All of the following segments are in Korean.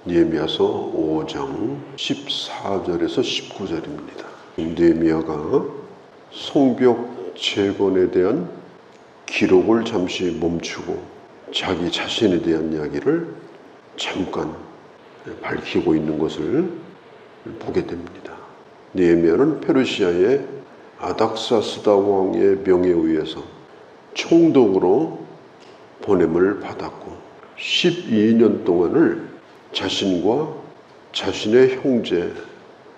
느헤미야서 5장 14절에서 19절입니다. 느헤미야가 성벽 재건에 대한 기록을 잠시 멈추고 자기 자신에 대한 이야기를 잠깐 밝히고 있는 것을 보게 됩니다. 느헤미야는 페르시아의 아닥사스다 왕의 명에 의해서 총독으로 보냄을 받았고 12년 동안을 자신과 자신의 형제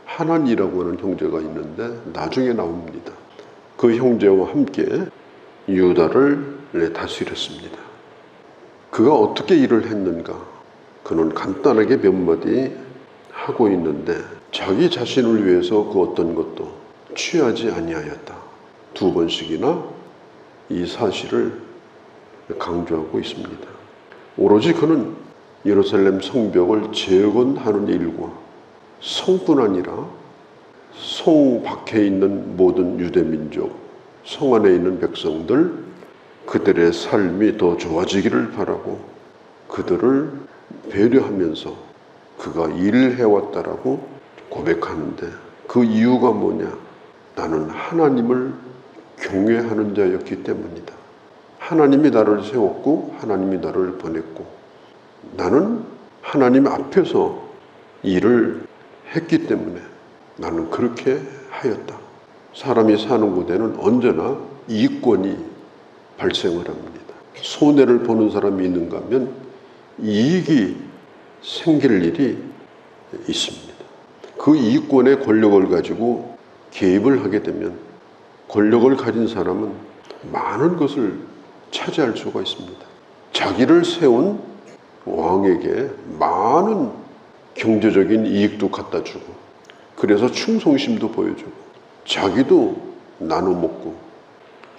하난이라고 하는 형제가 있는데 나중에 나옵니다. 그 형제와 함께 유다를 다스렸습니다. 그가 어떻게 일을 했는가? 그는 간단하게 몇 마디 하고 있는데 자기 자신을 위해서 그 어떤 것도 취하지 아니하였다. 2번씩이나 이 사실을 강조하고 있습니다. 오로지 그는 예루살렘 성벽을 재건하는 일과 성뿐 아니라 성 밖에 있는 모든 유대민족, 성 안에 있는 백성들, 그들의 삶이 더 좋아지기를 바라고 그들을 배려하면서 그가 일을 해왔다라고 고백하는데 그 이유가 뭐냐? 나는 하나님을 경외하는 자였기 때문이다. 하나님이 나를 세웠고 하나님이 나를 보냈고 나는 하나님 앞에서 일을 했기 때문에 나는 그렇게 하였다. 사람이 사는 곳에는 언제나 이익권이 발생을 합니다. 손해를 보는 사람이 있는가 하면 이익이 생길 일이 있습니다. 그 이익권의 권력을 가지고 개입을 하게 되면 권력을 가진 사람은 많은 것을 차지할 수가 있습니다. 자기를 세운 왕에게 많은 경제적인 이익도 갖다 주고 그래서 충성심도 보여주고 자기도 나눠 먹고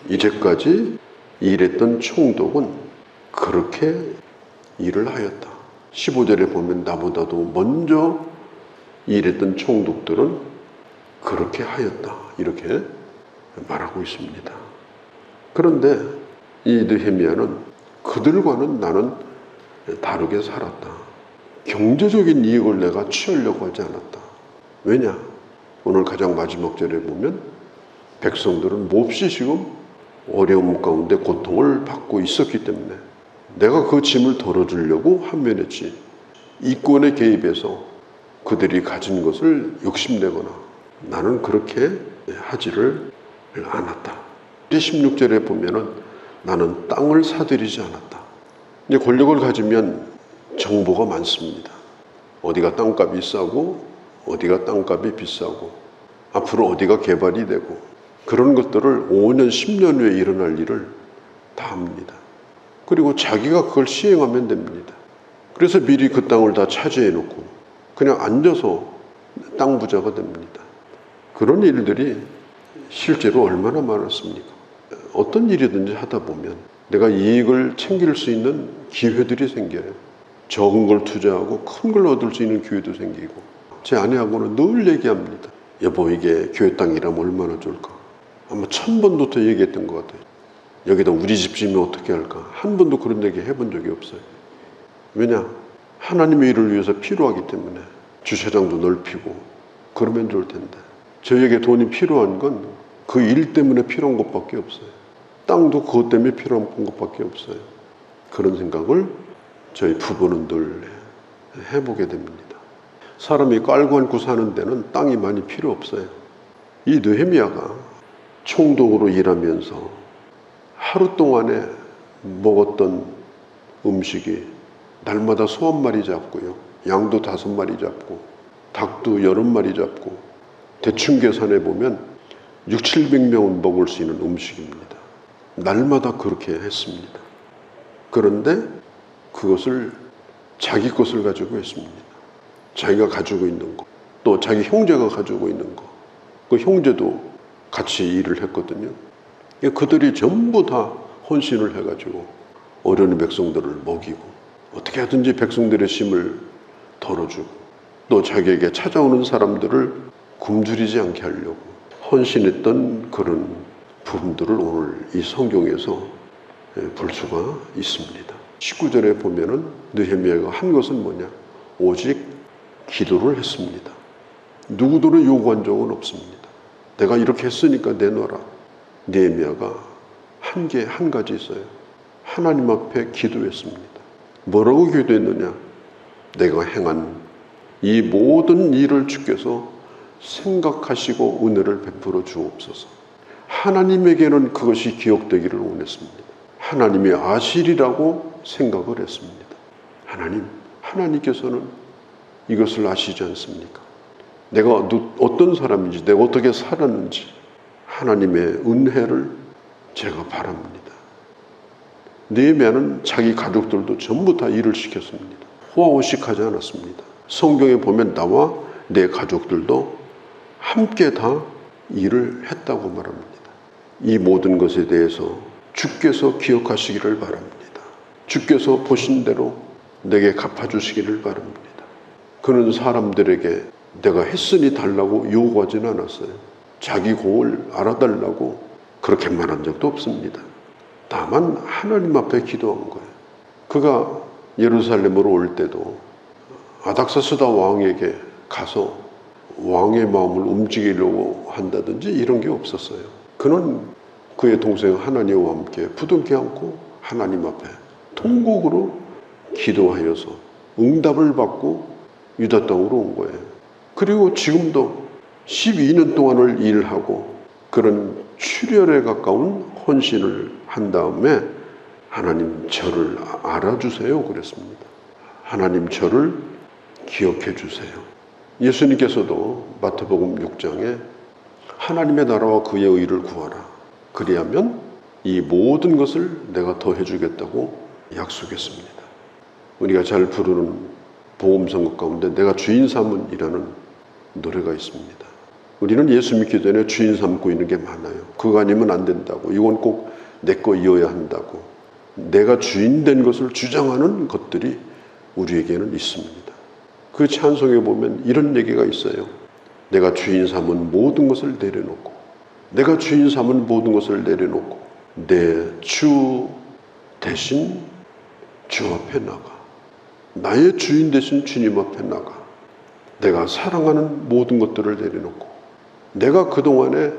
이제까지 일했던 총독은 그렇게 일을 하였다. 15절에 보면 나보다도 먼저 일했던 총독들은 그렇게 하였다. 이렇게 말하고 있습니다. 그런데 이 느헤미야는 그들과는 나는 다르게 살았다. 경제적인 이익을 내가 취하려고 하지 않았다. 왜냐? 오늘 가장 마지막 절에 보면 백성들은 몹시 지금 어려움 가운데 고통을 받고 있었기 때문에 내가 그 짐을 덜어주려고 한면했지 이권에 개입해서 그들이 가진 것을 욕심내거나 나는 그렇게 하지를 않았다. 16절에 보면은 나는 땅을 사들이지 않았다. 이제 권력을 가지면 정보가 많습니다. 어디가 땅값이 싸고 어디가 땅값이 비싸고 앞으로 어디가 개발이 되고 그런 것들을 5년, 10년 후에 일어날 일을 다 합니다. 그리고 자기가 그걸 시행하면 됩니다. 그래서 미리 그 땅을 다 차지해 놓고 그냥 앉아서 땅 부자가 됩니다. 그런 일들이 실제로 얼마나 많았습니까? 어떤 일이든지 하다 보면 내가 이익을 챙길 수 있는 기회들이 생겨요. 적은 걸 투자하고 큰 걸 얻을 수 있는 기회도 생기고 제 아내하고는 늘 얘기합니다. 여보 이게 교회 땅이라면 얼마나 좋을까? 아마 1000번도 더 얘기했던 것 같아요. 여기다 우리 집 지으면 어떻게 할까? 한 번도 그런 얘기 해본 적이 없어요. 왜냐? 하나님의 일을 위해서 필요하기 때문에 주차장도 넓히고 그러면 좋을 텐데 저에게 돈이 필요한 건 그 일 때문에 필요한 것밖에 없어요. 땅도 그것 때문에 필요한 것밖에 없어요. 그런 생각을 저희 부부는 늘 해보게 됩니다. 사람이 깔고 앉고 사는 데는 땅이 많이 필요 없어요. 이 느헤미야가 총독으로 일하면서 하루 동안에 먹었던 음식이 날마다 소 1마리 잡고요. 양도 5마리 잡고 닭도 80마리 잡고 대충 계산해 보면 600~700명은 먹을 수 있는 음식입니다. 날마다 그렇게 했습니다. 그런데 그것을 자기 것을 가지고 했습니다. 자기가 가지고 있는 거, 또 자기 형제가 가지고 있는 거, 그 형제도 같이 일을 했거든요. 그들이 전부 다 헌신을 해가지고 어려운 백성들을 먹이고 어떻게 하든지 백성들의 짐을 덜어주고 또 자기에게 찾아오는 사람들을 굶주리지 않게 하려고 헌신했던 그런 부분들을 오늘 이 성경에서 볼 수가 있습니다. 19절에 보면은 느헤미야가 한 것은 뭐냐? 오직 기도를 했습니다. 누구들은 요구한 적은 없습니다. 내가 이렇게 했으니까 내놔라. 느헤미야가 한 가지 있어요. 하나님 앞에 기도했습니다. 뭐라고 기도했느냐? 내가 행한 이 모든 일을 주께서 생각하시고 은혜를 베풀어 주옵소서. 하나님에게는 그것이 기억되기를 원했습니다. 하나님이 아시리라고 생각을 했습니다. 하나님께서는 이것을 아시지 않습니까? 내가 어떤 사람인지, 내가 어떻게 살았는지 하나님의 은혜를 제가 바랍니다. 느헤미야는 자기 가족들도 전부 다 일을 시켰습니다. 호화호식하지 않았습니다. 성경에 보면 나와 내 가족들도 함께 다 일을 했다고 말합니다. 이 모든 것에 대해서 주께서 기억하시기를 바랍니다. 주께서 보신 대로 내게 갚아주시기를 바랍니다. 그는 사람들에게 내가 했으니 달라고 요구하지는 않았어요. 자기 공을 알아달라고 그렇게 말한 적도 없습니다. 다만 하나님 앞에 기도한 거예요. 그가 예루살렘으로 올 때도 아닥사스다 왕에게 가서 왕의 마음을 움직이려고 한다든지 이런 게 없었어요. 그는 그의 동생 하나니와 함께 부둥켜 안고 하나님 앞에 통곡으로 기도하여서 응답을 받고 유다 땅으로 온 거예요. 그리고 지금도 12년 동안을 일하고 그런 출혈에 가까운 헌신을 한 다음에 하나님 저를 알아주세요 그랬습니다. 하나님 저를 기억해 주세요. 예수님께서도 마태복음 6장에 하나님의 나라와 그의 의를 구하라. 그리하면 이 모든 것을 내가 더해 주겠다고 약속했습니다. 우리가 잘 부르는 복음성가 가운데 내가 주인 삼은이라는 노래가 있습니다. 우리는 예수 믿기 전에 주인 삼고 있는 게 많아요. 그거 아니면 안 된다고. 이건 꼭 내 거이어야 한다고. 내가 주인 된 것을 주장하는 것들이 우리에게는 있습니다. 그 찬송에 보면 이런 얘기가 있어요. 내가 주인 삼은 모든 것을 내려놓고 내가 주인 삼은 모든 것을 내려놓고 내 주 대신 주 앞에 나가. 나의 주인 대신 주님 앞에 나가. 내가 사랑하는 모든 것들을 내려놓고 내가 그동안에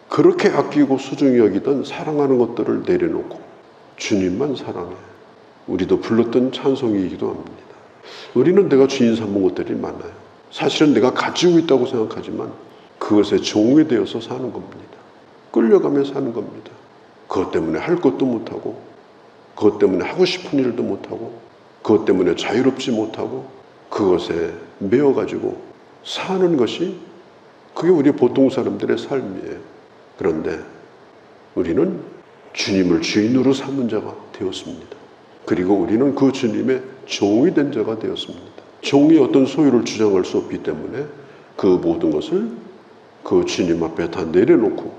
그렇게 아끼고 소중히 여기던 사랑하는 것들을 내려놓고 주님만 사랑해. 우리도 불렀던 찬송이기도 합니다. 우리는 내가 주인 삼은 것들이 많아요. 사실은 내가 가지고 있다고 생각하지만 그것에 종이 되어서 사는 겁니다. 끌려가며 사는 겁니다. 그것 때문에 할 것도 못하고 그것 때문에 하고 싶은 일도 못하고 그것 때문에 자유롭지 못하고 그것에 매여가지고 사는 것이 그게 우리 보통 사람들의 삶이에요. 그런데 우리는 주님을 주인으로 삼은 자가 되었습니다. 그리고 우리는 그 주님의 종이 된 자가 되었습니다. 종이 어떤 소유를 주장할 수 없기 때문에 그 모든 것을 그 주님 앞에 다 내려놓고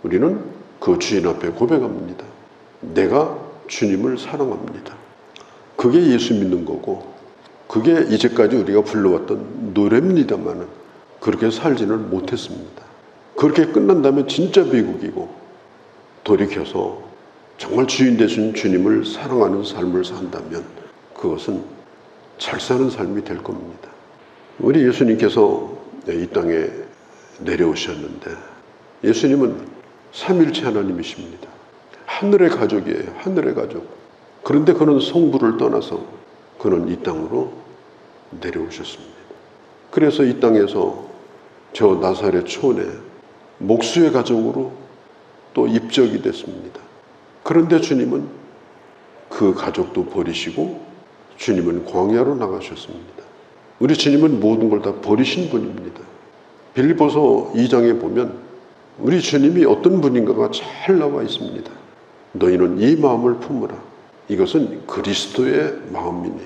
우리는 그 주인 앞에 고백합니다. 내가 주님을 사랑합니다. 그게 예수 믿는 거고 그게 이제까지 우리가 불러왔던 노래입니다마는 그렇게 살지는 못했습니다. 그렇게 끝난다면 진짜 비극이고 돌이켜서 정말 주인 되신 주님을 사랑하는 삶을 산다면 그것은 잘 사는 삶이 될 겁니다. 우리 예수님께서 이 땅에 내려오셨는데 예수님은 삼일체 하나님이십니다. 하늘의 가족이에요. 하늘의 가족. 그런데 그는 성부를 떠나서 그는 이 땅으로 내려오셨습니다. 그래서 이 땅에서 저 나사렛 촌에 목수의 가족으로 또 입적이 됐습니다. 그런데 주님은 그 가족도 버리시고 주님은 광야로 나가셨습니다. 우리 주님은 모든 걸 다 버리신 분입니다. 빌립보서 2장에 보면 우리 주님이 어떤 분인가가 잘 나와 있습니다. 너희는 이 마음을 품으라. 이것은 그리스도의 마음이니.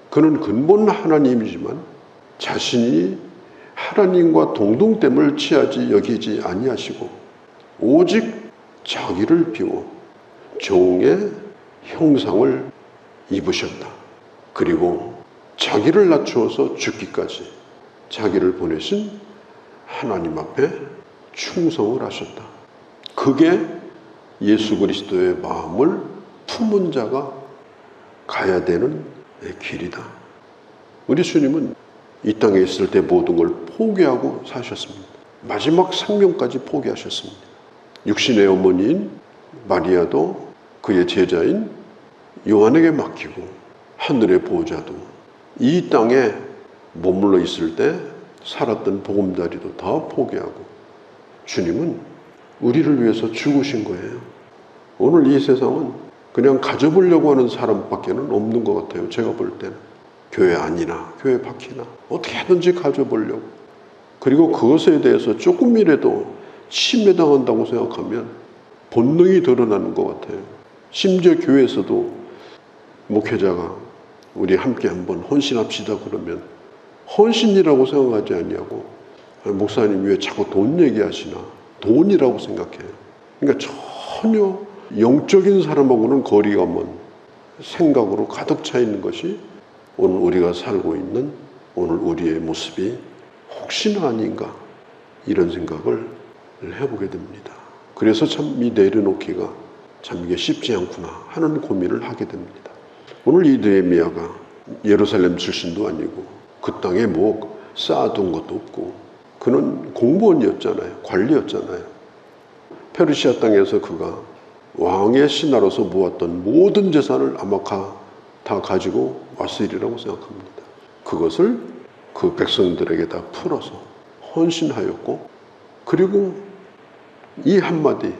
그는 근본 하나님이지만 자신이 하나님과 동등됨을 취하지 여기지 아니하시고 오직 자기를 비워 종의 형상을 입으셨다. 그리고 자기를 낮추어서 죽기까지 자기를 보내신 하나님 앞에 충성을 하셨다. 그게 예수 그리스도의 마음을 품은 자가 가야 되는 길이다. 우리 주님은 이 땅에 있을 때 모든 걸 포기하고 사셨습니다. 마지막 생명까지 포기하셨습니다. 육신의 어머니인 마리아도 그의 제자인 요한에게 맡기고 하늘의 보호자도 이 땅에 머물러 있을 때 살았던 보금자리도 다 포기하고 주님은 우리를 위해서 죽으신 거예요. 오늘 이 세상은 그냥 가져보려고 하는 사람밖에 없는 것 같아요. 제가 볼 때는. 교회 안이나 교회 밖이나 어떻게든지 가져보려고. 그리고 그것에 대해서 조금이라도 침해당한다고 생각하면 본능이 드러나는 것 같아요. 심지어 교회에서도 목회자가 우리 함께 한번 헌신합시다 그러면 헌신이라고 생각하지 않냐고. 목사님 왜 자꾸 돈 얘기하시나. 돈이라고 생각해요. 그러니까 전혀 영적인 사람하고는 거리가 먼 생각으로 가득 차 있는 것이 오늘 우리가 살고 있는 오늘 우리의 모습이 혹시나 아닌가 이런 생각을 해보게 됩니다. 그래서 참 이 내려놓기가 참 이게 쉽지 않구나 하는 고민을 하게 됩니다. 오늘 이 느헤미야가 예루살렘 출신도 아니고 그 땅에 뭐 쌓아둔 것도 없고 그는 공무원이었잖아요. 관리였잖아요. 페르시아 땅에서 그가 왕의 신하로서 모았던 모든 재산을 아마 다 가지고 왔으리라고 생각합니다. 그것을 그 백성들에게 다 풀어서 헌신하였고 그리고 이 한마디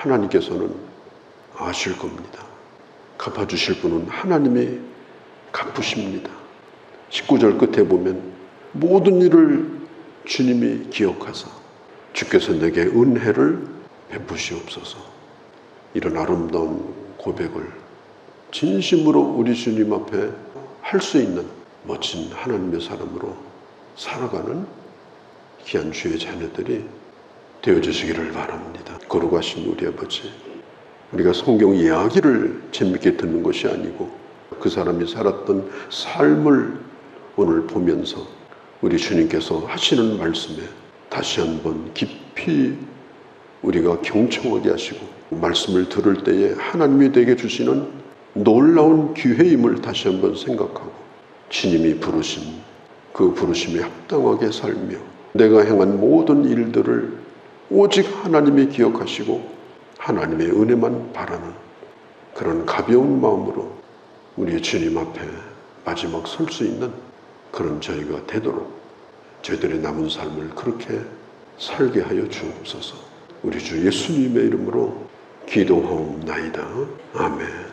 하나님께서는 아실 겁니다. 갚아주실 분은 하나님이 갚으십니다. 19절 끝에 보면 모든 일을 주님이 기억하사 주께서 내게 은혜를 베푸시옵소서. 이런 아름다운 고백을 진심으로 우리 주님 앞에 할 수 있는 멋진 하나님의 사람으로 살아가는 귀한 주의 자녀들이 되어주시기를 바랍니다. 거룩하신 우리 아버지, 우리가 성경 이야기를 재밌게 듣는 것이 아니고 그 사람이 살았던 삶을 오늘 보면서 우리 주님께서 하시는 말씀에 다시 한번 깊이 우리가 경청하게 하시고 말씀을 들을 때에 하나님이 되게 주시는 놀라운 기회임을 다시 한번 생각하고 주님이 부르신 그 부르심에 합당하게 살며 내가 행한 모든 일들을 오직 하나님이 기억하시고 하나님의 은혜만 바라는 그런 가벼운 마음으로 우리 주님 앞에 마지막 설 수 있는 그런 저희가 되도록 저희들의 남은 삶을 그렇게 살게 하여 주옵소서. 우리 주 예수님의 이름으로 기도하옵나이다. 아멘.